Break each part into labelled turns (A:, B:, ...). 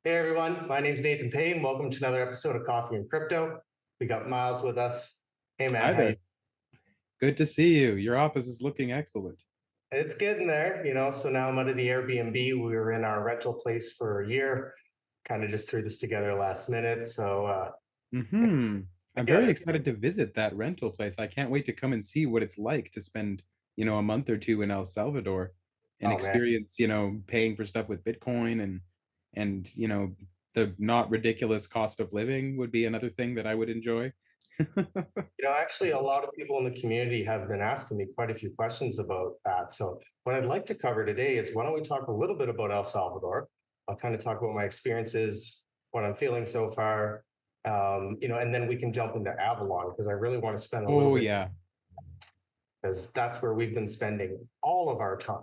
A: Hey everyone, my name's Nathan Payne. Welcome to another episode of Coffee and Crypto. We got Miles with us. Hey man,
B: Hi
A: how you?
B: there. Good to see you. Your office is looking excellent.
A: It's getting there. So now I'm out of the Airbnb. We were in our rental place for a year. Kind of just threw this together last minute.
B: Hmm. I'm very
A: Together.
B: excited to visit that rental place. I can't wait to come and see what it's like to spend, a month or two in El Salvador and
A: Oh man.
B: experience, paying for stuff with Bitcoin and the not ridiculous cost of living would be another thing that I would enjoy.
A: Actually, a lot of people in the community have been asking me quite a few questions about that. So what I'd like to cover today is why don't we talk a little bit about El Salvador? I'll kind of talk about my experiences, what I'm feeling so far, and then we can jump into Avalon because I really want to spend a little
B: Oh
A: bit
B: yeah.
A: because that's where we've been spending all of our time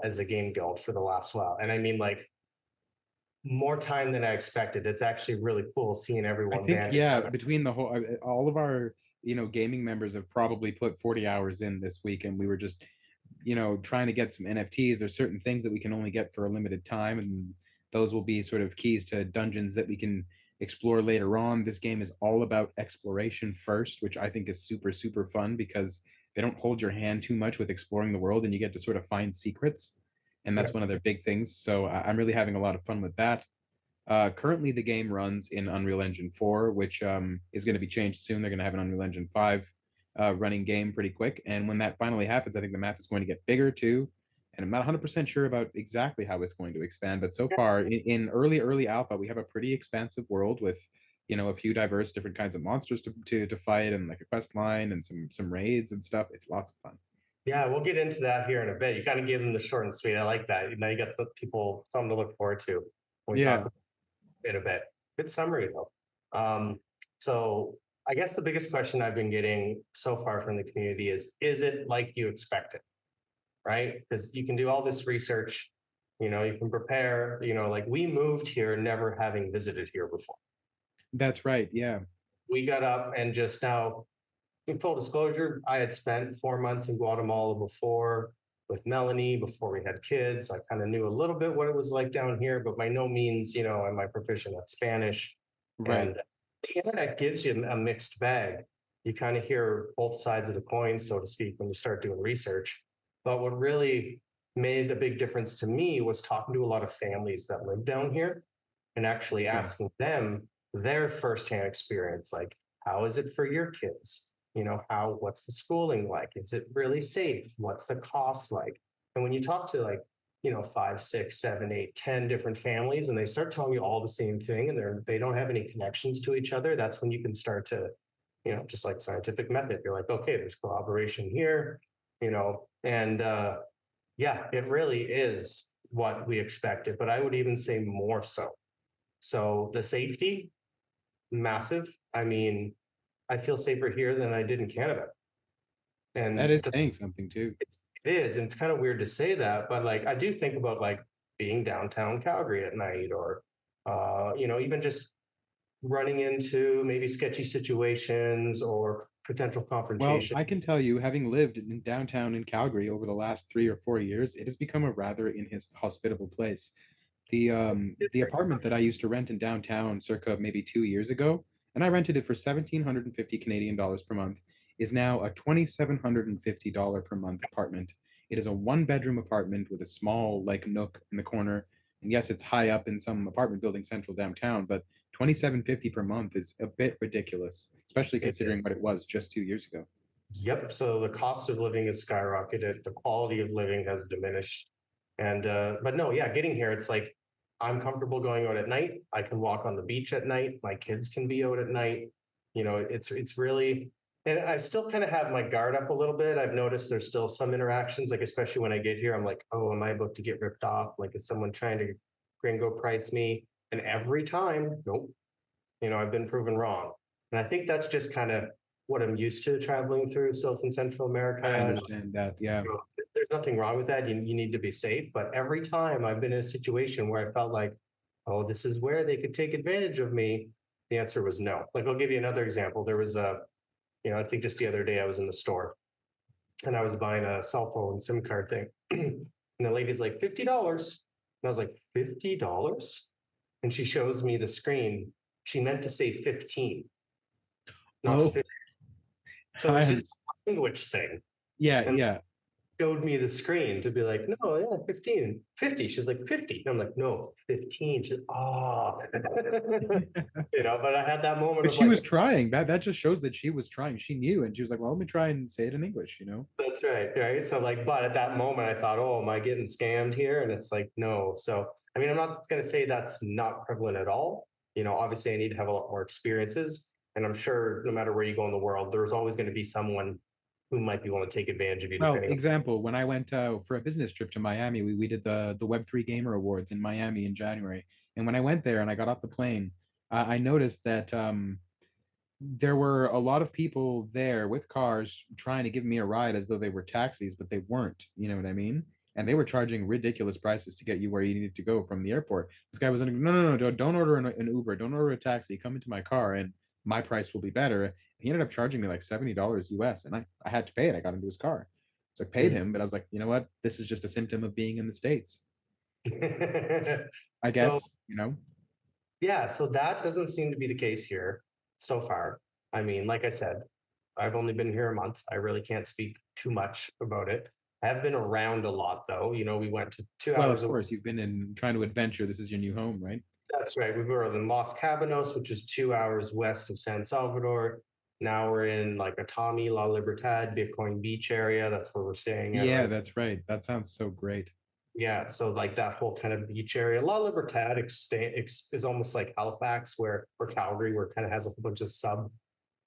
A: as a game guild for the last while. And I mean, like more time than I expected. It's actually really cool seeing
B: I
A: everyone
B: think
A: band
B: yeah,
A: together.
B: between the whole all of our, gaming members have probably put 40 hours in this week and we were just trying to get some NFTs. There's certain things that we can only get for a limited time, and those will be sort of keys to dungeons that we can explore later on. This game is all about exploration first, which I think is super, super fun because they don't hold your hand too much with exploring the world and you get to sort of find secrets. And
A: Yeah.
B: that's one of their big things. So I'm really having a lot of fun with that. Currently, the game runs in Unreal Engine 4, which is going to be changed soon. They're going to have an Unreal Engine 5 running game pretty quick. And when that finally happens, I think the map is going to get bigger too. And I'm not 100% sure about exactly how it's going to expand. But so far, in early alpha, we have a pretty expansive world with a few diverse different kinds of monsters to fight and like a quest line and some raids and stuff. It's lots of fun.
A: Yeah, we'll get into that here in a bit. You kind of gave them the short and sweet. I like that. You got the people something to look forward to when we talk
B: Yeah,
A: about it in a bit. Good summary though. So I guess the biggest question I've been getting so far from the community is it like you expected? Right? Because you can do all this research, you can prepare, like we moved here never having visited here before.
B: that's right. Yeah.
A: We got up and just now, in full disclosure, I had spent 4 months in Guatemala before with Melanie, before we had kids. I kind of knew a little bit what it was like down here, but by no means, am I proficient at Spanish.
B: Right.
A: And the internet gives you a mixed bag. You kind of hear both sides of the coin, so to speak, when you start doing research. But what really made a big difference to me was talking to a lot of families that live down here and actually
B: Yeah.
A: asking them their firsthand experience. Like, how is it for your kids? What's the schooling like? Is it really safe? What's the cost like? And when you talk to like, five, six, seven, eight, 10 different families, and they start telling you all the same thing, and they don't have any connections to each other, that's when you can start to, just like scientific method. You're like, okay, there's collaboration here, and yeah, it really is what we expected, but I would even say more so. So the safety, massive. I mean, I feel safer here than I did in Canada.
B: That
A: And
B: is saying something too.
A: it is, and it's kind of weird to say that, but like I do think about like being downtown Calgary at night, or even just running into maybe sketchy situations or potential
B: Well,
A: confrontation.
B: I can tell you, having lived in downtown in Calgary over the last 3 or 4 years, it has become a rather inhospitable place. The apartment that I used to rent in downtown circa maybe 2 years ago, and I rented it for 1,750 Canadian dollars per month, is now a $2,750 per month apartment. It is a one-bedroom apartment with a small like nook in the corner. And yes, it's high up in some apartment building central downtown, but 2,750 per month is a bit ridiculous, especially
A: It
B: considering
A: is.
B: what it was just 2 years ago.
A: Yep. So the cost of living has skyrocketed. The quality of living has diminished. And but no, yeah, getting here, it's like I'm comfortable going out at night. I can walk on the beach at night. My kids can be out at night. It's really, and I still kind of have my guard up a little bit. I've noticed there's still some interactions, like especially when I get here, I'm like, oh, am I about to get ripped off? Like, is someone trying to gringo price me? And every time, nope, I've been proven wrong. And I think that's just kind of what I'm used to traveling through South and Central America.
B: I
A: And
B: understand that. Yeah.
A: there's nothing wrong with that. You need to be safe. But every time I've been in a situation where I felt like, oh, this is where they could take advantage of me, the answer was no. Like, I'll give you another example. There was I think just the other day I was in the store and I was buying a cell phone SIM card thing. And the lady's like, $50. And I was like, $50? and she shows me the screen. She meant to say 15, not
B: Oh,
A: 50. So
B: I
A: it's just
B: understand.
A: a language thing.
B: Yeah,
A: And
B: yeah.
A: showed me the screen to be like, no, yeah, 15, 50. She's like, 50. And I'm like, no, 15. She's, oh, but I had that moment
B: But
A: of
B: she
A: like,
B: was trying. That just shows that she was trying. She knew, and she was like, "Well, let me try and say it in English."
A: that's right, right. So like, but at that moment, I thought, oh, am I getting scammed here? And it's like, no. So I mean, I'm not going to say that's not prevalent at all. Obviously, I need to have a lot more experiences, and I'm sure no matter where you go in the world, there's always going to be someone who might be willing to take advantage of you,
B: Well,
A: depending on.
B: example, when I went for a business trip to Miami, we did the Web3 Gamer Awards in Miami in January. And when I went there and I got off the plane, I noticed that there were a lot of people there with cars trying to give me a ride as though they were taxis, but they weren't. You know what I mean? And they were charging ridiculous prices to get you where you needed to go from the airport. This guy was like, no, no, no, don't order an Uber, don't order a taxi, come into my car and my price will be better. He ended up charging me like $70 US, and I had to pay it. I got into his car. So I paid him, but I was like, you know what? This is just a symptom of being in the States, I
A: So
B: guess.
A: yeah, so that doesn't seem to be the case here so far. I mean, like I said, I've only been here a month. I really can't speak too much about it. I have been around a lot though. We went to two
B: Well,
A: hours
B: of
A: a week.
B: course, you've been in trying to adventure. This is your new home, right?
A: That's right. We were in Los Cabanos, which is 2 hours west of San Salvador. Now we're in like Atami, La Libertad, Bitcoin Beach area. That's where we're staying at
B: Yeah,
A: right.
B: that's right. That sounds so great.
A: Yeah, so like that whole kind of beach area. La Libertad is almost like Halifax, where Calgary, where it kind of has a whole bunch of sub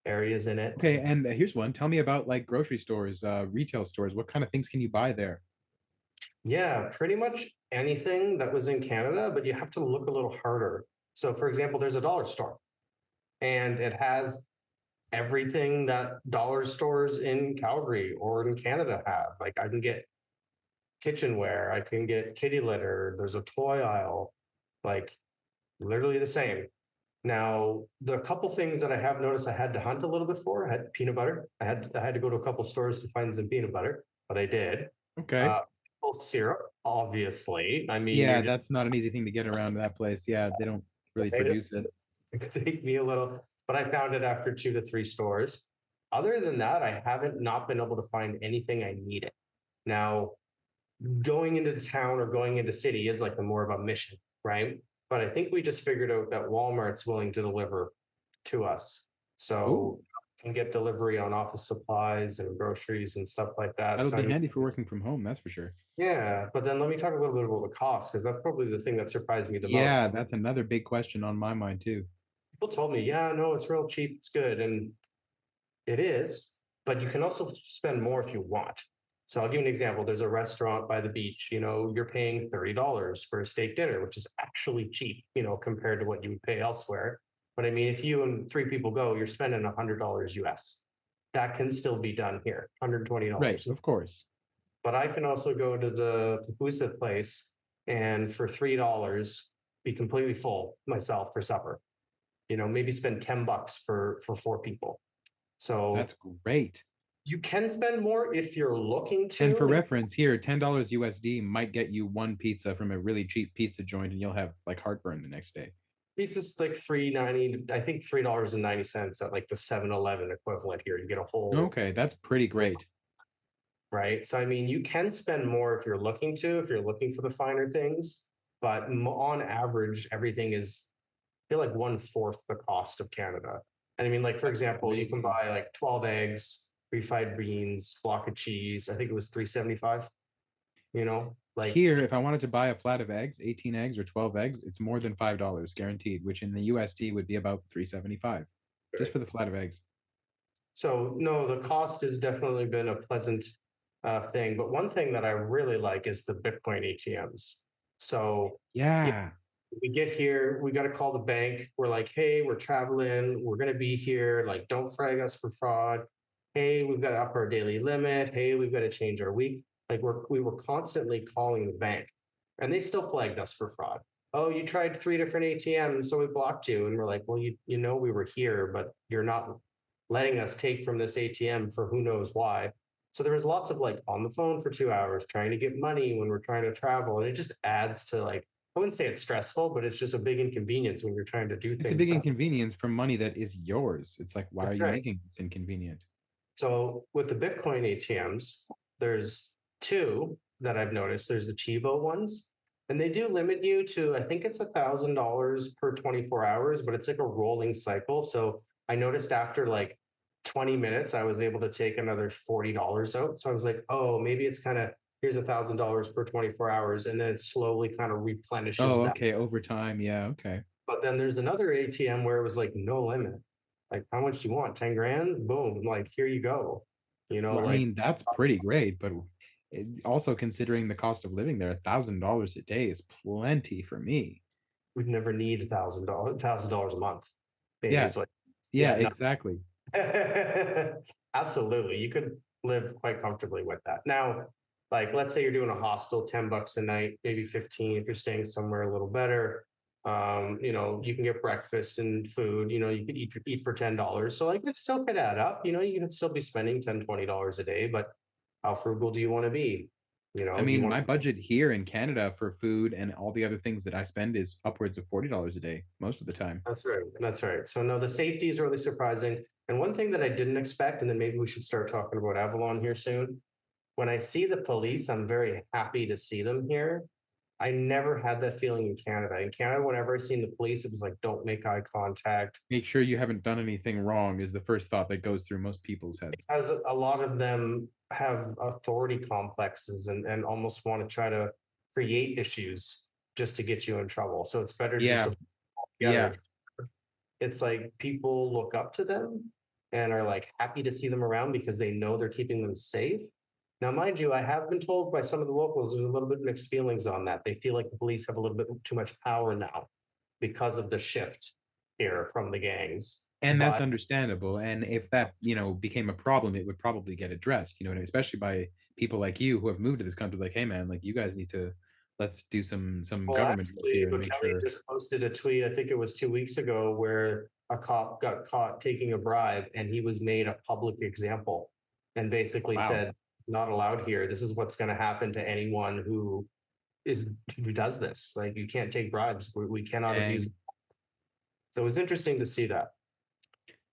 A: areas in it.
B: Okay, and here's one. Tell me about like grocery stores, retail stores. What kind of things can you buy there?
A: Yeah, pretty much anything that was in Canada, but you have to look a little harder. So, for example, there's a dollar store, and it has everything that dollar stores in Calgary or in Canada have. Like I can get kitchenware, I can get kitty litter, there's a toy aisle, like literally the same. Now, the couple things that I have noticed I had to hunt a little bit for, I had peanut butter. I had to go to a couple stores to find some peanut butter, but I did.
B: Okay.
A: Uh, Maple syrup, obviously. I mean, you're
B: Yeah,
A: just
B: that's not an easy thing to get around that place. Yeah, they don't really
A: right.
B: produce it.
A: It could take me a little, but I found it after 2 to 3 stores. Other than that, I haven't not been able to find anything I needed. Now, going into the town or going into city is like the more of a mission, right? But I think we just figured out that Walmart's willing to deliver to us.
B: Oh,
A: So can get delivery on office supplies and groceries and stuff like that.
B: that'll
A: So I
B: be
A: mean,
B: handy for working from home, that's for sure.
A: yeah, but then let me talk a little bit about the cost because that's probably the thing that surprised me the most.
B: Yeah, that's another big question on my mind too.
A: People told me, yeah, no, it's real cheap, it's good. And it is, but you can also spend more if you want. So I'll give you an example. There's a restaurant by the beach, you're paying $30 for a steak dinner, which is actually cheap, compared to what you would pay elsewhere. But I mean, if you and 3 people go, you're spending $100 US. That can still be done here,
B: Right,
A: $120.
B: of course.
A: But I can also go to the pupusa place and for $3 be completely full myself for supper. Maybe spend $10 for 4 people. So
B: That's great.
A: you can spend more if you're looking
B: And for
A: to.
B: reference, here, $10 USD might get you one pizza from a really cheap pizza joint, and you'll have like heartburn the next day.
A: Pizza's like $3.90. I think $3.90 at like the 7-Eleven equivalent here. You get a whole,
B: Okay, that's pretty great.
A: right? So I mean, you can spend more if you're looking for the finer things, but on average, everything is I feel like 1/4 the cost of Canada. And I mean, like for
B: That's
A: example, you can
B: amazing.
A: buy like 12 eggs, refried beans, block of cheese. I think it was 3.75. Like
B: Here, if I wanted to buy a flat of eggs, 18 eggs or 12 eggs, it's more than $5 guaranteed, which in the USD would be about 375 just for the flat of eggs.
A: so. No, the cost has definitely been a pleasant thing. But one thing that I really like is the Bitcoin ATMs. So yeah,
B: Yeah.
A: we get here, we got to call the bank. We're like, hey, we're traveling, we're gonna be here. Like, don't frag us for fraud. Hey, we've got to up our daily limit. Hey, we've got to change our week. Like we were constantly calling the bank, and they still flagged us for fraud. Oh, you tried 3 different ATMs, so we blocked you. And we're like, well, we were here, but you're not letting us take from this ATM for who knows why. So there was lots of like on the phone for 2 hours trying to get money when we're trying to travel, and it just adds to like I wouldn't say it's stressful, but it's just a big inconvenience when you're trying to do
B: It's a
A: things.
B: big inconvenience from money that is yours. It's like, why are
A: That's
B: you
A: right.
B: making this inconvenient?
A: So with the Bitcoin ATMs, there's two that I've noticed. There's the Chivo ones, and they do limit you to, I think it's $1,000 per 24 hours, but it's like a rolling cycle. So I noticed after like 20 minutes, I was able to take another $40 out. So I was like, oh, maybe it's kind of here's $1,000 per 24 hours, and then it slowly kind of replenishes
B: Oh,
A: that.
B: okay. Over time. Yeah. Okay.
A: But then there's another ATM where it was like no limit. Like, how much do you want? 10 grand? Boom. Like, here you go.
B: Well, I
A: Like
B: mean, that's pretty great, but also considering the cost of living there, $1,000 a day is plenty for me.
A: we'd never need $1,000 a month.
B: Yeah.
A: Is what,
B: Yeah,
A: yeah, no.
B: exactly.
A: Absolutely. You could live quite comfortably with that. Now, like let's say you're doing a hostel, $10 a night, maybe 15 if you're staying somewhere a little better. You can get breakfast and food, you could eat for $10. So like it still could add up, you could still be spending $10, $20 a day, but how frugal do you want to be?
B: I
A: Do you
B: mean,
A: want
B: my budget here in Canada for food and all the other things that I spend is upwards of $40 a day most of the time.
A: That's right. That's right. So no, the safety is really surprising. And one thing that I didn't expect, and then maybe we should start talking about Avalon here soon. When I see the police, I'm very happy to see them here. I never had that feeling in Canada. In Canada, whenever I seen the police, it was like, don't make eye contact.
B: Make sure you haven't done anything wrong is the first thought that goes through most people's heads.
A: As a lot of them have authority complexes and almost want to try to create issues just to get you in trouble. So it's better just
B: Yeah.
A: to
B: Yeah.
A: together. It's like people look up to them and are like happy to see them around because they know they're keeping them safe. Now, mind you, I have been told by some of the locals there's a little bit mixed feelings on that. They feel like the police have a little bit too much power now because of the shift here from the gangs.
B: And that's
A: But
B: understandable. And if that, became a problem, it would probably get addressed, especially by people like you who have moved to this country, like, hey man, like you guys need to let's do some
A: well,
B: government work
A: actually,
B: here and make
A: Kelly
B: sure.
A: just posted a tweet, I think it was 2 weeks ago, where a cop got caught taking a bribe and he was made a public example and basically
B: Wow.
A: said, not allowed here. This is what's going to happen to anyone who does this. Like, you can't take bribes. We cannot abuse.
B: And
A: So it was interesting to see that.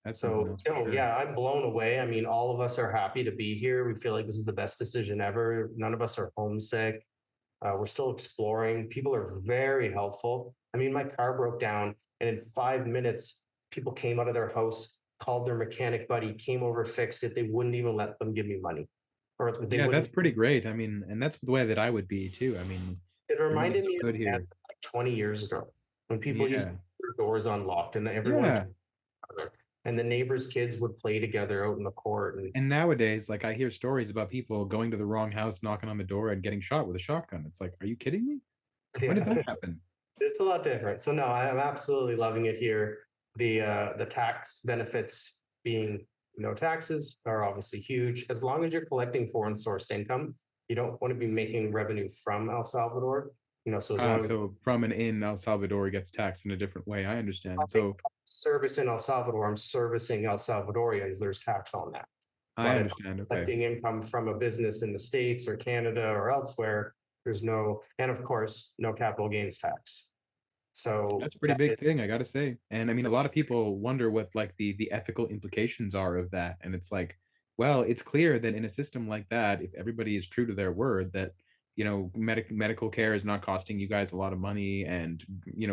B: that's something
A: So,
B: else for sure.
A: yeah, I'm blown away. I mean, all of us are happy to be here. We feel like this is the best decision ever. None of us are homesick. We're still exploring. People are very helpful. I mean, my car broke down, and in 5 minutes, people came out of their house, called their mechanic buddy, came over, fixed it. They wouldn't even let them give me money, or they
B: Yeah, that's
A: wouldn't.
B: pretty great. I mean, and that's the way that I would be too. I mean,
A: It
B: everybody's
A: reminded
B: so
A: me of
B: good
A: Canada
B: here.
A: like 20 years ago when people used to
B: Yeah.
A: keep their doors unlocked and everyone
B: Yeah.
A: together, and the neighbors' kids would play together out in the court. And
B: And nowadays, like I hear stories about people going to the wrong house, knocking on the door, and getting shot with a shotgun. It's like, are you kidding me? When did
A: yeah,
B: that happen?
A: it's a lot different. So no, I'm absolutely loving it here. The tax benefits being no taxes are obviously huge. As long as you're collecting foreign sourced income, you don't want to be making revenue from El Salvador. So as long as
B: So from and in El Salvador gets taxed in a different way. I understand.
A: I
B: So
A: service in El Salvador, I'm servicing El Salvadorians, there's tax on that.
B: I
A: But if
B: understand.
A: I'm
B: Okay.
A: collecting income from a business in the States or Canada or elsewhere, there's no, and of course, no capital gains tax. So
B: That's a pretty
A: that
B: big
A: is
B: thing, I gotta say. And I mean, a lot of people wonder what like the ethical implications are of that. And it's like, well, it's clear that in a system like that, if everybody is true to their word, that medical care is not costing you guys a lot of money, and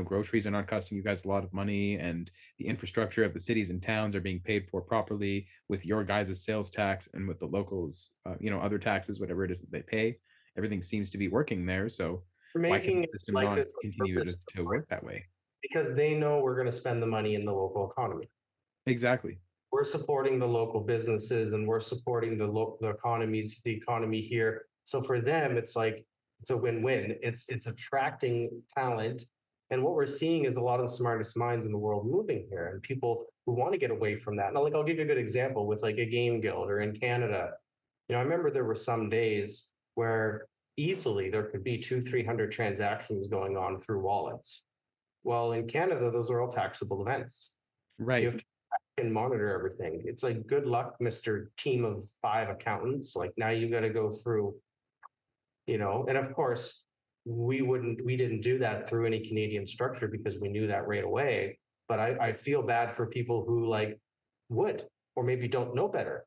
B: groceries are not costing you guys a lot of money, and the infrastructure of the cities and towns are being paid for properly with your guys' sales tax and with the locals, other taxes, whatever it is that they pay. Everything seems to be working there. So
A: we're
B: why can
A: making
B: the
A: it
B: system
A: like
B: not
A: this on
B: continue
A: purpose
B: to work that way?
A: because they know we're going to spend the money in the local economy.
B: Exactly.
A: We're supporting the local businesses and we're supporting the economy here. So for them, it's like it's a win-win. It's attracting talent. And what we're seeing is a lot of the smartest minds in the world moving here and people who want to get away from that. Now, like I'll give you a good example with like a game guild or in Canada. I remember there were some days where easily there could be 200, 300 transactions going on through wallets. Well, in Canada, those are all taxable events. You
B: Right.
A: have to and monitor everything. It's like, good luck, Mr. Team of 5 accountants. Like now you got to go through, and of course, we didn't do that through any Canadian structure because we knew that right away. But I feel bad for people who like would, or maybe don't know better,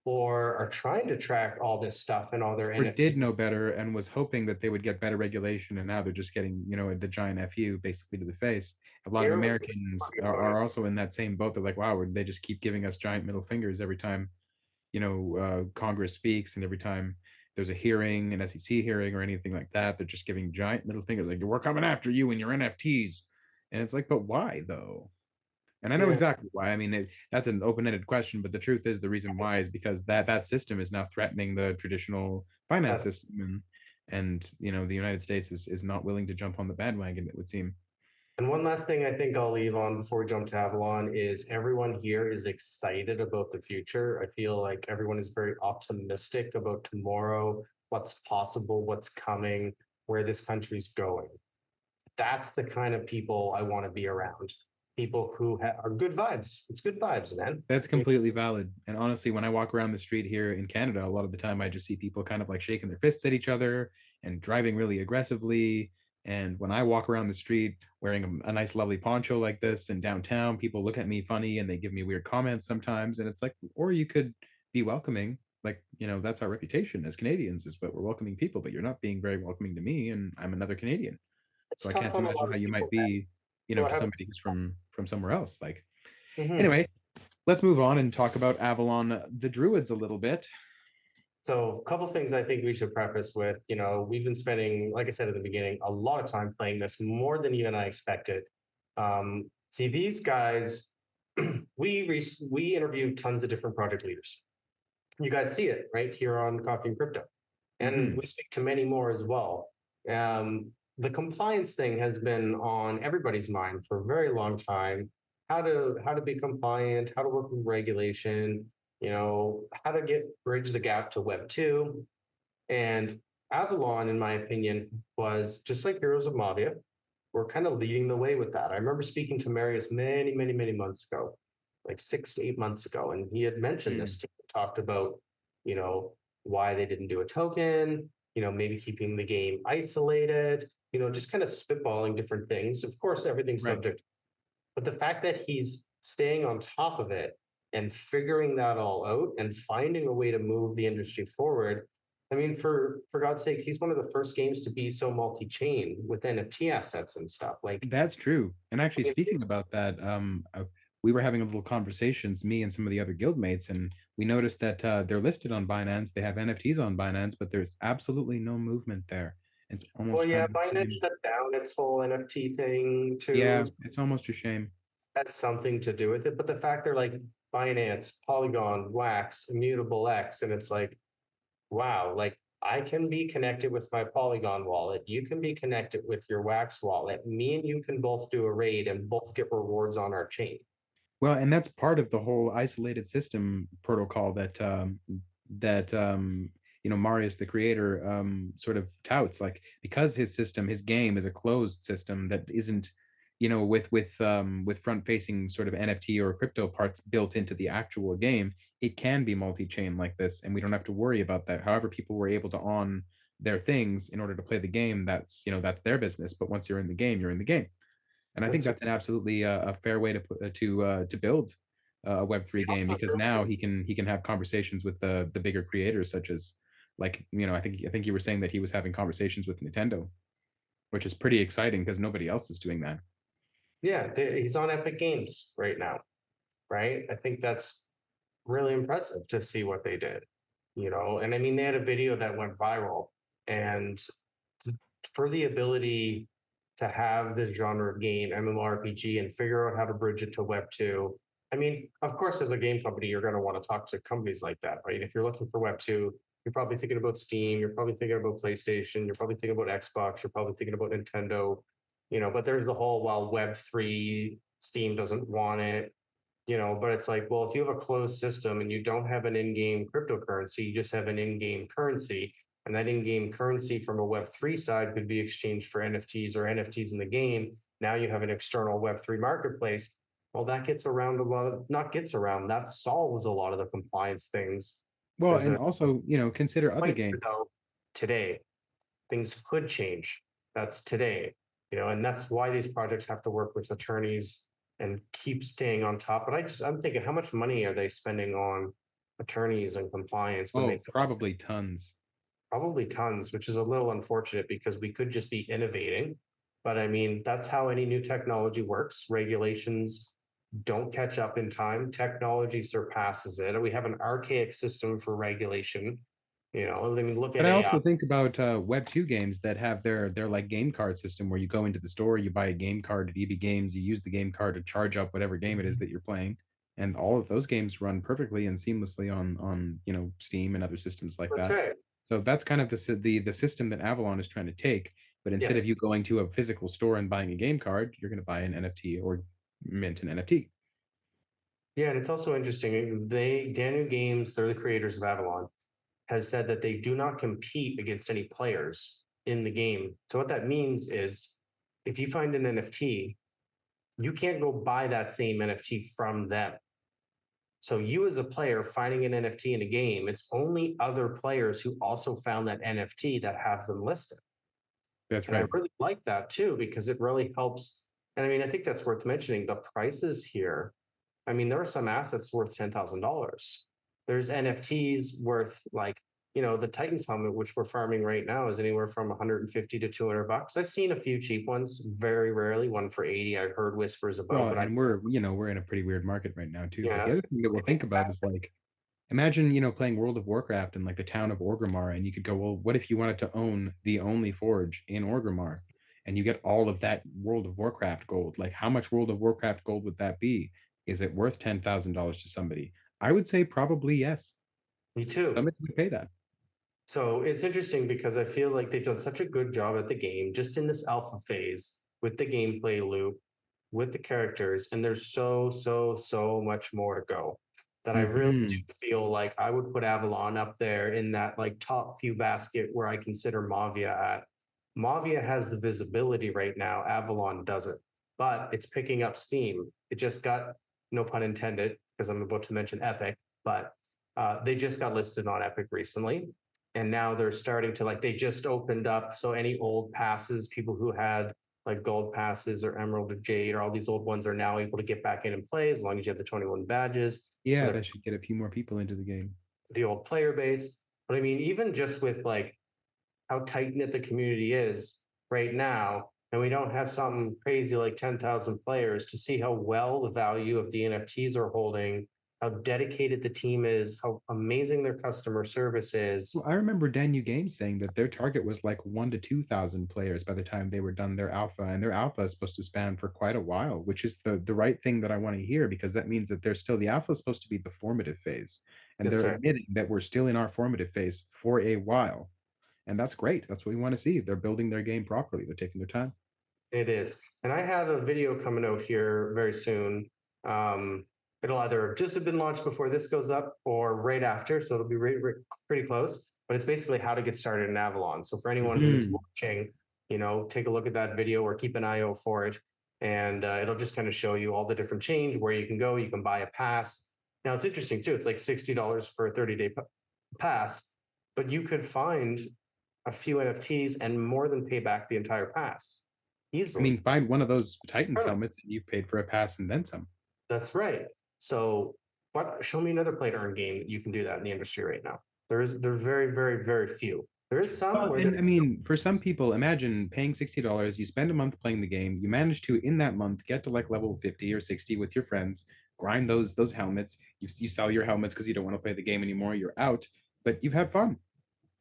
A: or are trying to track all this stuff and all their
B: or
A: NFT.
B: did know better and was hoping that they would get better regulation, and now they're just getting, the giant fu basically to the face. A lot of
A: Here,
B: Americans are also in that same boat. They're like, wow, they just keep giving us giant middle fingers every time Congress speaks, and every time there's a hearing, an SEC hearing or anything like that, they're just giving giant middle fingers, like, we're coming after you and your NFTs. And it's like, but why though? And I know
A: yeah,
B: exactly why. I mean, that's an open-ended question, but the truth is, the reason why is because that system is now threatening the traditional finance
A: that's
B: system, and the United States is not willing to jump on the bandwagon, it would seem.
A: And one last thing I think I'll leave on before we jump to Avalon is everyone here is excited about the future. I feel like everyone is very optimistic about tomorrow, what's possible, what's coming, where this country's going. That's the kind of people I want to be around. People who are good vibes. It's good vibes, man.
B: That's completely valid. And honestly, when I walk around the street here in Canada, a lot of the time I just see people kind of like shaking their fists at each other and driving really aggressively. And when I walk around the street wearing a nice, lovely poncho like this in downtown, people look at me funny and they give me weird comments sometimes. And it's like, or you could be welcoming. Like, that's our reputation as Canadians, is but we're welcoming people, but you're not being very welcoming to me, and I'm another Canadian.
A: It's
B: So I
A: tough
B: can't
A: on a
B: imagine
A: lot
B: how
A: of
B: you might
A: people, man.
B: be,
A: Go
B: to
A: ahead.
B: somebody who's from somewhere else. Like,
A: Mhm.
B: anyway, let's move on and talk about Avalon the Druids a little bit.
A: So, a couple things I think we should preface with. We've been spending, like I said at the beginning, a lot of time playing this, more than even I expected. See, these guys, we interviewed tons of different project leaders. You guys see it right here on Coffee and Crypto, and
B: Mm-hmm.
A: we speak to many more as well. The compliance thing has been on everybody's mind for a very long time. How to be compliant, how to work with regulation, how to bridge the gap to Web 2. And Avalon, in my opinion, was just like Heroes of Mavia. We're kind of leading the way with that. I remember speaking to Marius many, many, many months ago, like 6 to 8 months ago, and he had mentioned this
B: Mm.
A: to me, talked about, you know, why they didn't do a token, maybe keeping the game isolated, just kind of spitballing different things. Of course, everything's
B: Right.
A: subject, but the fact that he's staying on top of it and figuring that all out and finding a way to move the industry forward. I mean, for God's sakes, he's one of the first games to be so multi-chain with NFT assets and stuff. Like,
B: That's true. And
A: I
B: actually,
A: mean,
B: speaking about that, we were having a little conversations, me and some of the other guildmates, and we noticed that they're listed on Binance. They have NFTs on Binance, but there's absolutely no movement there. It's
A: well,
B: almost kind
A: yeah,
B: of a
A: Binance
B: shame.
A: shut down its whole NFT thing too.
B: Yeah, it's almost a shame.
A: Has something to do with it. But the fact they're like Binance, Polygon, Wax, Immutable X, and it's like, wow, like I can be connected with my Polygon wallet. You can be connected with your Wax wallet. Me and you can both do a raid and both get rewards on our chain.
B: Well, and that's part of the whole isolated system protocol that Marius, the creator, sort of touts. Like, because his system, his game is a closed system that isn't, with front facing sort of NFT or crypto parts built into the actual game. It can be multi-chain like this, and we don't have to worry about that. However, people were able to on their things in order to play the game. That's their business. But once you're in the game, you're in the game. And I think
A: That's
B: that's an absolutely a fair way to put to build a Web3 game,
A: also
B: because now he can have conversations with the bigger creators, such as, like, I think you were saying that he was having conversations with Nintendo, which is pretty exciting because nobody else is doing that.
A: yeah, he's on Epic Games right now, right? I think that's really impressive to see what they did, And I mean, they had a video that went viral, and for the ability to have this genre of game, MMORPG, and figure out how to bridge it to Web 2. I mean, of course, as a game company, you're going to want to talk to companies like that, right? If you're looking for Web 2, you're probably thinking about Steam, you're probably thinking about PlayStation, you're probably thinking about Xbox, you're probably thinking about Nintendo, but there's the whole, while Web 3, Steam doesn't want it, but it's like, well, if you have a closed system and you don't have an in-game cryptocurrency, you just have an in-game currency, and that in-game currency from a Web 3 side could be exchanged for NFTs or NFTs in the game. Now you have an external Web 3 marketplace. Well, that gets around a lot of, not gets around, that solves a lot of the compliance things.
B: Well,
A: There's
B: and
A: a
B: also, consider other
A: point here,
B: games.
A: though, today, things could change. That's today, and that's why these projects have to work with attorneys and keep staying on top. But I'm thinking, how much money are they spending on attorneys and compliance when they
B: Oh, probably tons.
A: probably tons, which is a little unfortunate because we could just be innovating. But I mean, that's how any new technology works. Regulations don't catch up in time. Technology surpasses it. We have an archaic system for regulation. I mean, look
B: But
A: at
B: I
A: AI.
B: also think about Web 2 games that have their like game card system where you go into the store, you buy a game card at EB Games, you use the game card to charge up whatever game it is that you're playing, and all of those games run perfectly and seamlessly on Steam and other systems like
A: That's
B: that.
A: right.
B: So that's kind of the system that Avalon is trying to take. But instead of
A: Yes.
B: you going to a physical store and buying a game card, you're going to buy an NFT or mint an NFT.
A: Yeah, and it's also interesting. Daniel Games, they're the creators of Avalon, has said that they do not compete against any players in the game. So what that means is if you find an NFT, you can't go buy that same NFT from them. So you as a player finding an NFT in a game, it's only other players who also found that NFT that have them listed.
B: That's
A: And I
B: right.
A: really like that too, because it really helps. And I mean, I think that's worth mentioning. The prices here, I mean, there are some assets worth $10,000. There's NFTs worth like, the Titans helmet, which we're farming right now, is anywhere from 150 to $200. I've seen a few cheap ones, very rarely, one for 80. I've heard whispers about,
B: Well,
A: but I,
B: and we're in a pretty weird market right now too. But
A: yeah,
B: the other thing that we'll think about is like imagine, playing World of Warcraft in like the town of Orgrimmar, and you could go, well, what if you wanted to own the only forge in Orgrimmar, and you get all of that World of Warcraft gold? Like, how much World of Warcraft gold would that be? Is it worth $10,000 to somebody? I would say probably yes.
A: me too.
B: Somebody would pay that.
A: So it's interesting because I feel like they've done such a good job at the game, just in this alpha phase with the gameplay loop, with the characters, and there's so much more to go. That I really do
B: Hmm.
A: feel like I would put Avalon up there in that like top few basket where I consider Mavia at. Mavia has the visibility right now, Avalon doesn't, but it's picking up steam. It just got, no pun intended, because I'm about to mention Epic, but they just got listed on Epic recently, and now they're starting to like they just opened up, so any old passes, people who had like gold passes or emerald or jade or all these old ones, are now able to get back in and play as long as you have the 21 badges. So
B: Yeah,
A: they're
B: that should get a few more people into the game.
A: the old player base. But I mean, even just with like how tight knit the community is right now, and we don't have something crazy like 10,000 players, to see how well the value of the NFTs are holding, how dedicated the team is, how amazing their customer service is.
B: Well, I remember Danu Games saying that their target was like 1 to 2,000 players by the time they were done their alpha, and their alpha is supposed to span for quite a while, which is the right thing that I want to hear because that means that there's still the alpha is supposed to be the formative phase, and
A: That's
B: they're
A: right.
B: admitting that we're still in our formative phase for a while, and that's great. That's what we want to see. They're building their game properly. They're taking their time.
A: It is. And I have a video coming out here very soon. Um, it'll either just have been launched before this goes up or right after. So it'll be pretty close. But it's basically how to get started in Avalon. So for anyone who's
B: Mhm.
A: watching, take a look at that video or keep an eye out for it. And it'll just kind of show you all the different change, where you can go. You can buy a pass. Now it's interesting too. It's like $60 for a 30-day pass, but you could find a few NFTs and more than pay back the entire pass
B: I
A: easily.
B: mean, find one of those Titans
A: Incredible.
B: helmets and you've paid for a pass and then some.
A: That's right. So, what? Show me another play to earn game that you can do that in the industry right now. There's very few. There is some
B: Well,
A: where
B: and I
A: there's
B: mean, for some people, imagine paying $60, you spend a month playing the game, you manage to, in that month, get to like level 50 or 60 with your friends, grind those helmets, you sell your helmets because you don't want to play the game anymore, you're out, but you've had fun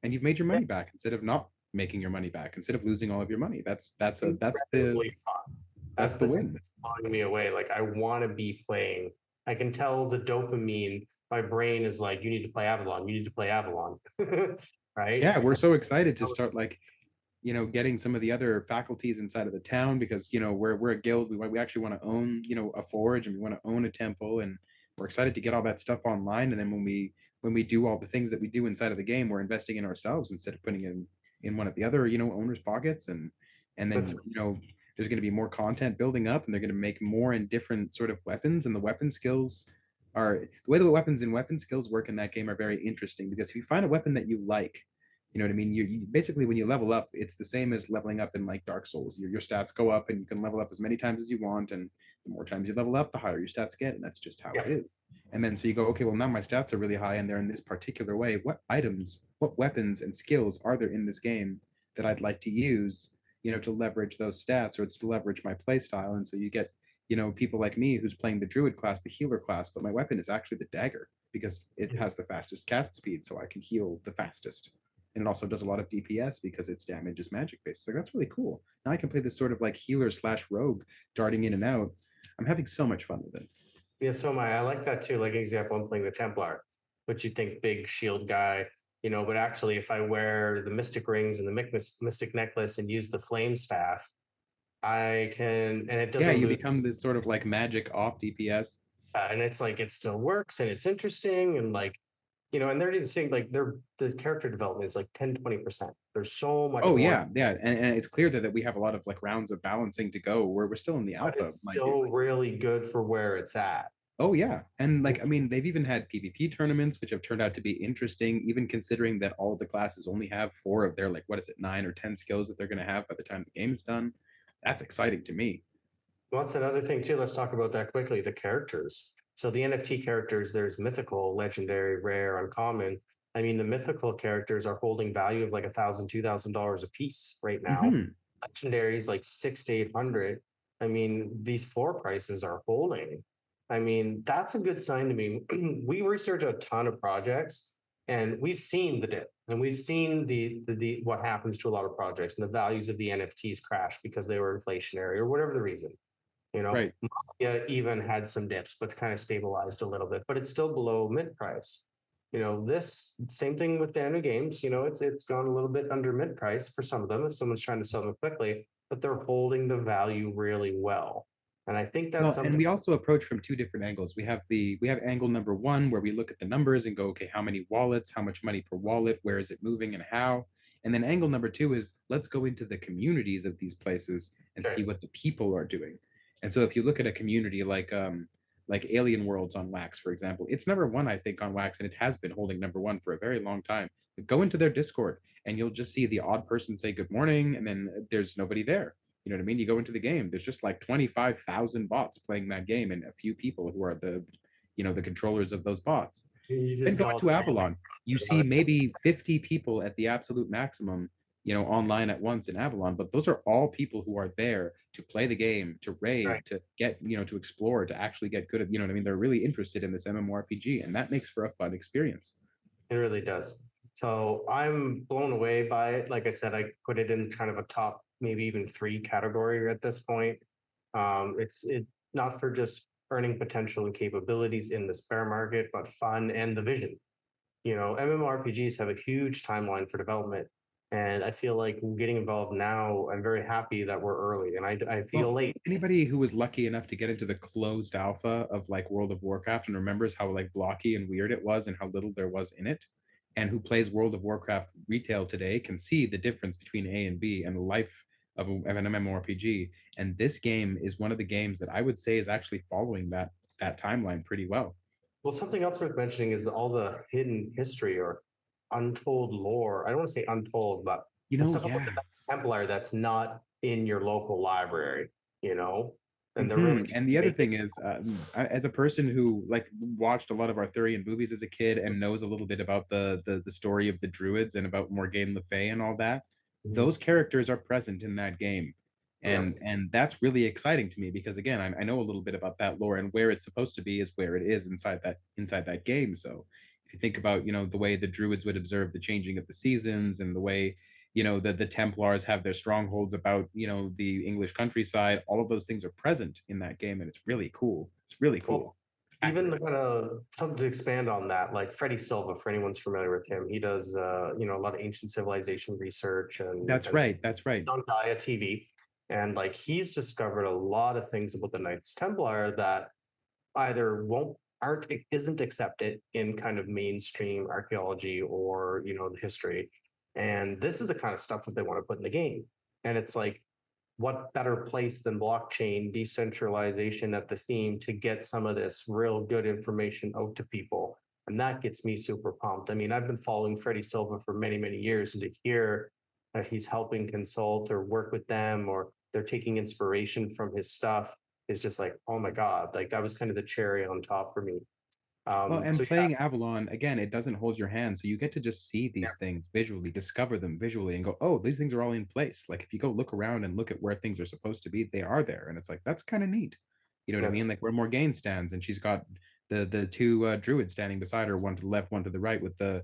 B: and you've made your
A: yeah,
B: money back instead of not making your money back, instead of losing all of your money. That's the
A: incredibly fun.
B: that's
A: That's
B: the
A: the thing
B: win.
A: that's blowing me away. Like I want to be playing. I can tell the dopamine. My brain is like, you need to play Avalon. You need to play Avalon. Right?
B: Yeah, we're so excited to start like getting some of the other faculties inside of the town because we're a guild. We actually want to own a forge and we want to own a temple, and we're excited to get all that stuff online. And then when we do all the things that we do inside of the game, we're investing in ourselves instead of putting it in one of the other owners' pockets. And
A: That's
B: then there's going to be more content building up, and they're going to make more and different sort of weapons, and the weapon skills are the way the weapons and weapon skills work in that game are very interesting because if you find a weapon that you like, You know what I mean? You basically, when you level up, it's the same as leveling up in like Dark Souls. Your stats go up, and you can level up as many times as you want. And the more times you level up, the higher your stats get, and that's just how
A: Yeah.
B: it is. And then so you go, okay, well now my stats are really high, and they're in this particular way. What items, what weapons and skills are there in this game that I'd like to use, to leverage those stats or to leverage my play style? And so you get, people like me who's playing the druid class, the healer class, but my weapon is actually the dagger because it has the fastest cast speed, so I can heal the fastest. And it also does a lot of DPS because its damage is magic based. So that's really cool. Now I can play this sort of like healer slash rogue, darting in and out. I'm having so much fun with it.
A: Yeah, so am I. I like that too. Like example, I'm playing the Templar, which you think big shield guy, but actually if I wear the Mystic rings and the Mystic necklace and use the flame staff, I can, and it
B: Yeah,
A: doesn't
B: you
A: lose.
B: become this sort of like magic off DPS.
A: And it's like it still works and it's interesting and like, and they're even saying like the character development is like 10-20%. There's so much
B: Oh
A: more,
B: yeah, yeah, and it's clear that we have a lot of like rounds of balancing to go where we're still in the
A: but
B: alpha,
A: it's
B: mind you.
A: still really good for where it's at.
B: Oh yeah, and like I mean, they've even had PvP tournaments, which have turned out to be interesting, even considering that all of the classes only have four of their like what is it, 9 or 10 skills that they're going to have by the time the game is done. That's exciting to me.
A: Well, that's another thing too. Let's talk about that quickly. The characters. So the NFT characters, there's mythical, legendary, rare, uncommon. I mean, the mythical characters are holding value of like $1,000, $2,000 a piece right now.
B: Hmm.
A: Legendaries like 6 to 800. I mean, these floor prices are holding. I mean, that's a good sign to me. We research a ton of projects, and we've seen the dip, and we've seen the what happens to a lot of projects, and the values of the NFTs crash because they were inflationary or whatever the reason.
B: Right.
A: Mafia even had some dips, but kind of stabilized a little bit, but it's still below mid price. This same thing with the new games. It's gone a little bit under mid price for some of them if someone's trying to sell them quickly, but they're holding the value really well. And I think that's
B: Well, and
A: something.
B: we also approach from two different angles. We have angle number one where we look at the numbers and go, okay, how many wallets, how much money per wallet, where is it moving and how? And then angle number two is let's go into the communities of these places and see
A: Okay,
B: what the people are doing. And so if you look at a community like Alien Worlds on Wax, for example, it's number one, I think, on Wax, and it has been holding number one for a very long time. But go into their Discord and you'll just see the odd person say good morning, and then there's nobody there. You know what I mean? You go into the game, there's just like 25,000 bots playing that game and a few people who are the controllers of those bots.
A: you
B: Then
A: just
B: go
A: call
B: into
A: it.
B: Avalon. You see maybe 50 people at the absolute maximum, online at once in Avalon, but those are all people who are there to play the game, to
A: Right.
B: raid, to get, to explore, to actually get good at, what I mean? They're really interested in this MMORPG, and that makes for a fun experience.
A: It really does. So I'm blown away by it. Like I said, I put it in kind of a top, maybe even three category at this point. It's not for just earning potential and capabilities in this bear market, but fun and the vision. MMORPGs have a huge timeline for development. And I feel like getting involved now, I'm very happy that we're early and I feel
B: Well,
A: late.
B: anybody who was lucky enough to get into the closed alpha of like World of Warcraft and remembers how like blocky and weird it was and how little there was in it, and who plays World of Warcraft retail today can see the difference between A and B and the life of an MMORPG. And this game is one of the games that I would say is actually following that timeline pretty well.
A: Well, something else worth mentioning is all the hidden history or untold lore. I don't want to say untold, but the stuff about the
B: Yeah.
A: Knights Templar that's not in your local library, you know, and they're really
B: And the other
A: making.
B: thing is, as a person who like watched a lot of Arthurian movies as a kid and knows a little bit about the story of the Druids and about Morgane Le Fay and all that,
A: Mhm.
B: those characters are present in that game,
A: Yeah.
B: and that's really exciting to me because again, I know a little bit about that lore and where it's supposed to be is where it is inside that game. So if you think about the way the Druids would observe the changing of the seasons and the way the Templars have their strongholds about the English countryside, all of those things are present in that game, and it's really cool. It's really
A: Well,
B: cool. It's
A: even
B: accurate.
A: kind of something to expand on that, like Freddie Silva, for anyone's familiar with him, he does a lot of ancient civilization research
B: That's
A: and
B: right. That's right.
A: on Gaia TV. And like he's discovered a lot of things about the Knights Templar that either won't aren't isn't accepted in kind of mainstream archaeology or the history. And this is the kind of stuff that they want to put in the game. And it's like, what better place than blockchain decentralization at the theme to get some of this real good information out to people? And that gets me super pumped. I mean, I've been following Freddie Silva for many, many years, and to hear that he's helping consult or work with them, or they're taking inspiration from his stuff, is just like, oh my God, like that was kind of the cherry on top for me.
B: Well, and
A: So yeah,
B: playing Avalon, again, it doesn't hold your hand. So you get to just see
A: yeah,
B: these things visually, discover them visually, and go, oh, these things are all in place. Like if you go look around and look at where things are supposed to be, they are there. And it's like, that's kind of neat. You know what I
A: that's
B: mean? Like where Morgaine stands and she's got the two druids standing beside her, one to the left, one to the right, with the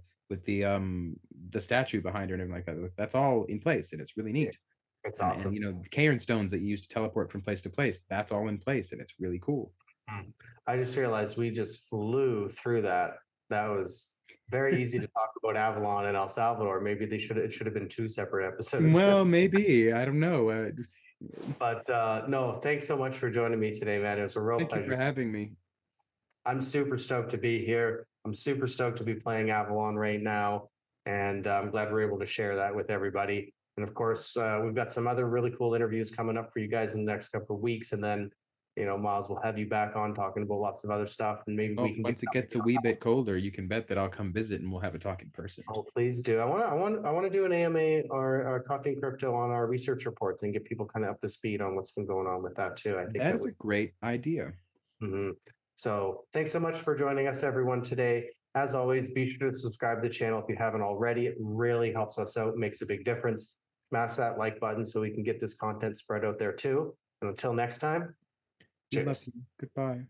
B: statue behind her and everything like that. That's all in place and it's really neat.
A: it's
B: And
A: awesome.
B: you know, the cairn stones that you use to teleport from place to place, that's all in place and it's really cool.
A: Mm. I just realized we just flew through that. That was very easy to talk about Avalon and El Salvador. Maybe it should have been two separate episodes.
B: Well, maybe. I don't know.
A: But no, thanks so much for joining me today, man. It was a real
B: Thank you for
A: pleasure.
B: having me.
A: I'm super stoked to be here. I'm super stoked to be playing Avalon right now. And I'm glad we're able to share that with everybody. And of course, we've got some other really cool interviews coming up for you guys in the next couple of weeks. And then, Miles will have you back on talking about lots of other stuff. And maybe we
B: Oh,
A: can get
B: once it
A: something
B: gets a wee bit colder, you can bet that I'll come visit and we'll have a talk in person.
A: Oh, please do. I want to do an AMA or Coffee and Crypto on our research reports and get people kind of up to speed on what's been going on with that too. I think
B: That
A: that
B: is
A: would.
B: a great idea.
A: Mhm. So thanks so much for joining us, everyone, today. As always, be sure to subscribe to the channel if you haven't already. It really helps us out, makes a big difference. Smash that like button so we can get this content spread out there too. And until next time,
B: Be lucky.
A: cheers.
B: Goodbye.